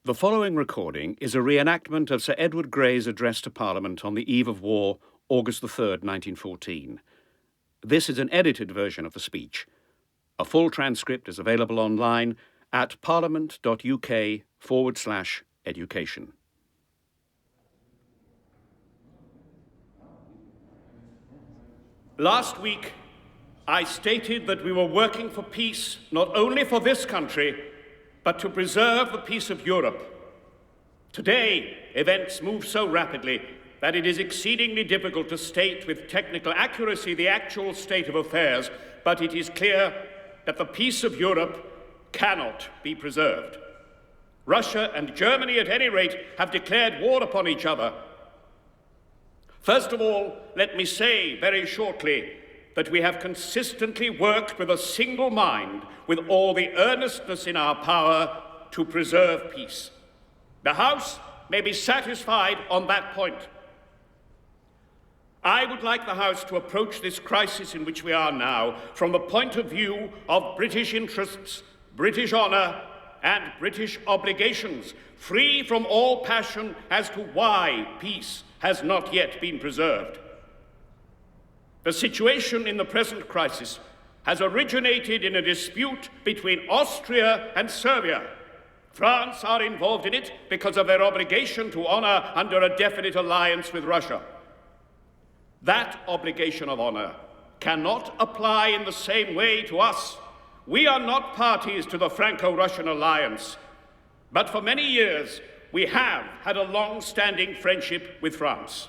The following recording is a reenactment of Sir Edward Grey's address to Parliament on the eve of war, August the 3rd, 1914. This is an edited version of the speech. A full transcript is available online at parliament.uk/education. Last week, I stated that we were working for peace not only for this country, but to preserve the peace of Europe. Today, events move so rapidly that it is exceedingly difficult to state with technical accuracy the actual state of affairs, but it is clear that the peace of Europe cannot be preserved. Russia and Germany, at any rate, have declared war upon each other. First of all, let me say very shortly that we have consistently worked with a single mind, with all the earnestness in our power, to preserve peace. The House may be satisfied on that point. I would like the House to approach this crisis in which we are now from the point of view of British interests, British honour, and British obligations, free from all passion as to why peace has not yet been preserved. The situation in the present crisis has originated in a dispute between Austria and Serbia. France are involved in it because of their obligation to honour under a definite alliance with Russia. That obligation of honour cannot apply in the same way to us. We are not parties to the Franco-Russian alliance, but for many years we have had a long-standing friendship with France.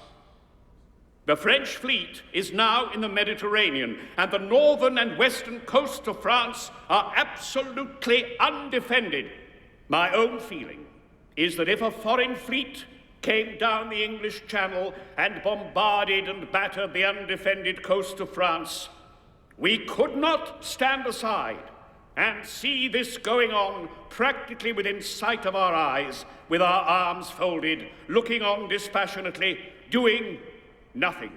The French fleet is now in the Mediterranean, and the northern and western coasts of France are absolutely undefended. My own feeling is that if a foreign fleet came down the English Channel and bombarded and battered the undefended coast of France, we could not stand aside and see this going on practically within sight of our eyes, with our arms folded, looking on dispassionately, doing nothing.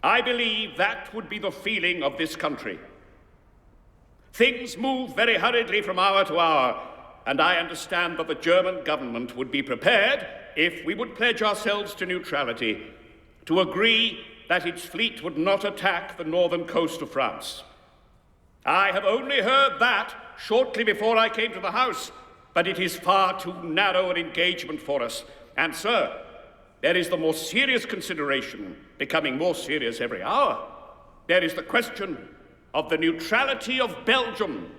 I believe that would be the feeling of this country. Things move very hurriedly from hour to hour, and I understand that the German government would be prepared, if we would pledge ourselves to neutrality, to agree that its fleet would not attack the northern coast of France. I have only heard that shortly before I came to the House, but it is far too narrow an engagement for us. And, sir, there is the more serious consideration, becoming more serious every hour. There is the question of the neutrality of Belgium.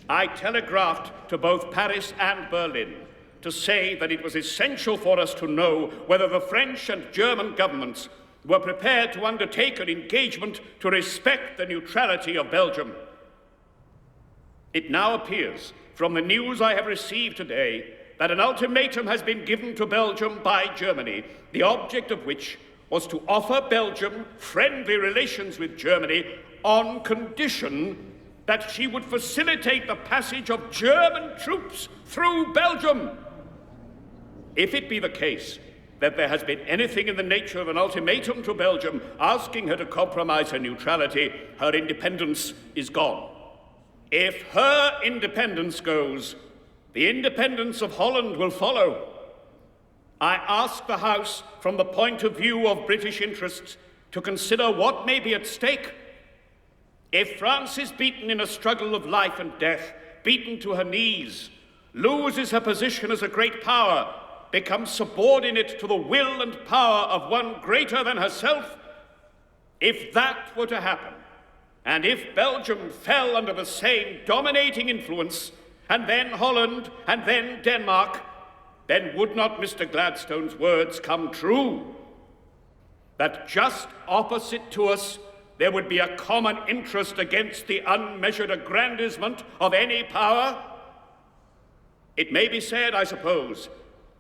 I telegraphed to both Paris and Berlin to say that it was essential for us to know whether the French and German governments were prepared to undertake an engagement to respect the neutrality of Belgium. It now appears, from the news I have received today, that an ultimatum has been given to Belgium by Germany, the object of which was to offer Belgium friendly relations with Germany on condition that she would facilitate the passage of German troops through Belgium. If it be the case that there has been anything in the nature of an ultimatum to Belgium asking her to compromise her neutrality, her independence is gone. If her independence goes, the independence of Holland will follow. I ask the House, from the point of view of British interests, to consider what may be at stake. If France is beaten in a struggle of life and death, beaten to her knees, loses her position as a great power, becomes subordinate to the will and power of one greater than herself, if that were to happen, and if Belgium fell under the same dominating influence, and then Holland, and then Denmark, then would not Mr. Gladstone's words come true? That just opposite to us, there would be a common interest against the unmeasured aggrandizement of any power? It may be said, I suppose,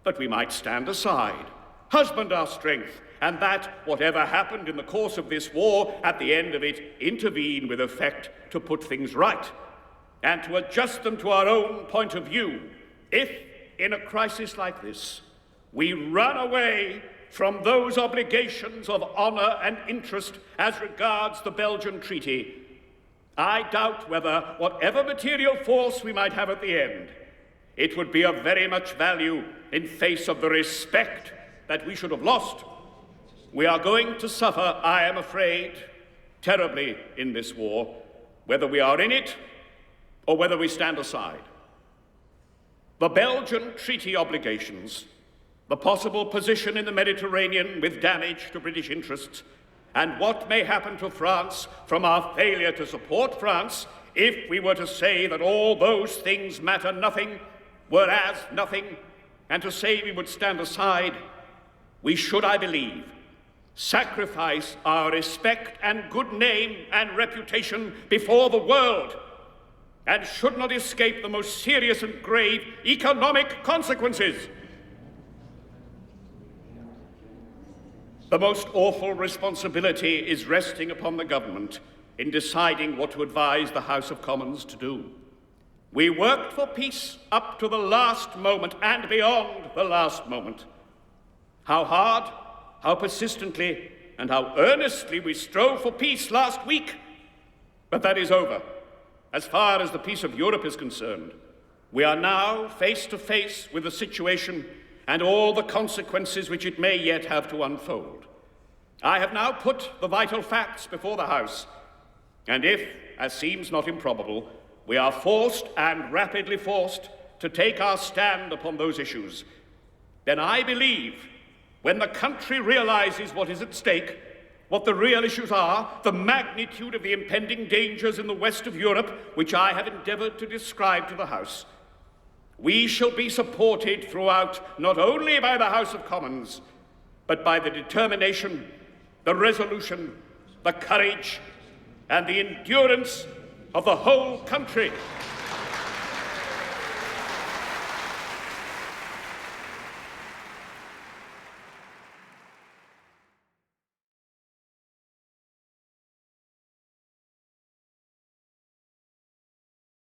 but we might stand aside, husband our strength, and that, whatever happened in the course of this war, at the end of it, intervene with effect to put things right, and to adjust them to our own point of view, if, in a crisis like this, we run away from those obligations of honour and interest as regards the Belgian Treaty. I doubt whether, whatever material force we might have at the end, it would be of very much value in face of the respect that we should have lost. We are going to suffer, I am afraid, terribly in this war, whether we are in it or whether we stand aside. The Belgian treaty obligations, the possible position in the Mediterranean with damage to British interests, and what may happen to France from our failure to support France if we were to say that all those things matter nothing, whereas nothing, and to say we would stand aside, we should, I believe, sacrifice our respect and good name and reputation before the world, and should not escape the most serious and grave economic consequences. The most awful responsibility is resting upon the government in deciding what to advise the House of Commons to do. We worked for peace up to the last moment and beyond the last moment. How hard, how persistently, and how earnestly we strove for peace last week. But that is over. As far as the peace of Europe is concerned, we are now face to face with the situation and all the consequences which it may yet have to unfold. I have now put the vital facts before the House, and if, as seems not improbable, we are forced and rapidly forced to take our stand upon those issues, then I believe when the country realizes what is at stake, what the real issues are, the magnitude of the impending dangers in the west of Europe, which I have endeavored to describe to the House, we shall be supported throughout not only by the House of Commons, but by the determination, the resolution, the courage, and the endurance of the whole country.